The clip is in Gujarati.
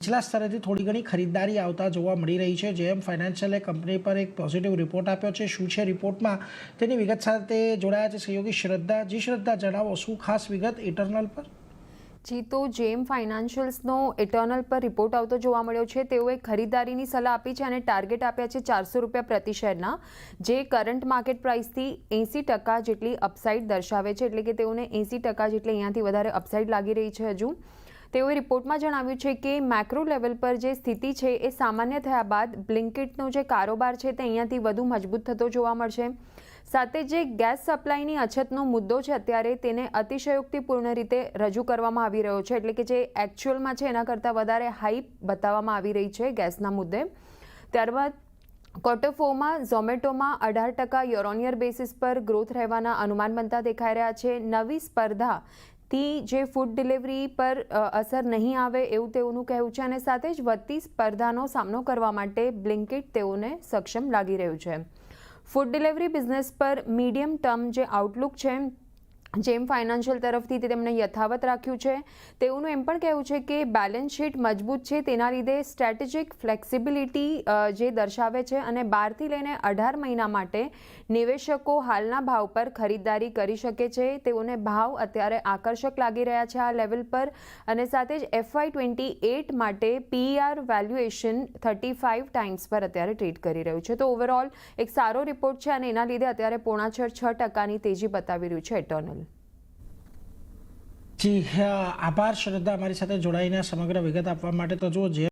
નીચલા સ્તરેથી થોડી ઘણી ખરીદદારી આવતા જોવા મળી રહી છે। જેએમ ફાઇનાન્શિયલે કંપની પર એક પોઝિટિવ રિપોર્ટ આપ્યો છે। શું છે રિપોર્ટમાં તેની વિગત સાથે જોડાયા છે સહયોગી શ્રદ્ધા। જી શ્રદ્ધા, જણાવો શું ખાસ વિગત ઇટરનલ પર? जी, तो જેમ ફાઇનાન્શિયલ્સનો ઇટર્નલ પર રિપોર્ટ આવતો જોવા મળ્યો છે। તેઓએ ખરીદારીની સલાહ આપી છે અને ટાર્ગેટ આપ્યા છે 400 રૂપિયા પ્રતિ શેરના, જે કરંટ માર્કેટ પ્રાઇસથી 80% જેટલી અપસાઇડ દર્શાવે છે। એટલે કે તેઓને 80% જેટલી અહીંયાથી વધારે અપસાઇડ લાગી રહી છે। હજુ તેઓએ રિપોર્ટમાં જણાવ્યું છે કે મેક્રો લેવલ પર જે સ્થિતિ છે એ સામાન્ય થયા બાદ બ્લિંકિટનો જે કારોબાર છે તે અહીંયાથી વધુ મજબૂત થતો જોવા મળશે। સાથે જે ગેસ સપ્લાયની અછતનો મુદ્દો છે અત્યારે તેને અતિશયોક્તિપૂર્ણ રીતે રજૂ કરવામાં આવી રહ્યો છે। એટલે કે જે એકચ્યુઅલમાં છે એના કરતાં વધારે હાઈપ બતાવવામાં આવી રહી છે ગેસના મુદ્દે। ત્યારબાદ ક્વાર્ટર ફોરમાં ઝોમેટોમાં 18% યર ઓન યર બેસિસ પર ગ્રોથ રહેવાના અનુમાન બનતા દેખાઈ રહ્યા છે। નવી સ્પર્ધાથી જે ફૂડ ડિલિવરી પર અસર નહીં આવે એવું તેઓનું કહેવું છે અને સાથે જ વધતી સ્પર્ધાનો સામનો કરવા માટે બ્લિંકિટ તેઓને સક્ષમ લાગી રહ્યું છે। ફૂડ ડિલિવરી બિઝનેસ પર મીડિયમ ટર્મ જે આઉટલુક છે જેમ ફાઇનાન્શિયલ તરફથી તેમણે યથાવત રાખ્યું છે। તેઓનું એમ પણ કહેવું છે કે બેલેન્સ શીટ મજબૂત છે, તેના લીધે સ્ટ્રેટેજિક ફ્લેક્સિબિલિટી જે દર્શાવે છે અને 12થી લઈને 18 મહિના માટે નિવેશકો હાલના ભાવ પર ખરીદદારી કરી શકે છે। તેઓને ભાવ અત્યારે આકર્ષક લાગી રહ્યા છે આ લેવલ પર અને સાથે જ FY28 માટે PER વેલ્યુએશન 35 ટાઈમ્સ પર અત્યારે ટ્રેડ કરી રહ્યું છે। તો ઓવરઓલ એક સારો રિપોર્ટ છે અને એના લીધે અત્યારે 6.5% તેજી બતાવી રહ્યું છે ઇટર્નલ। જી આભાર શ્રદ્ધા, અમારી સાથે જોડાઈને સમગ્ર વિગત આપવા માટે। તો જો જે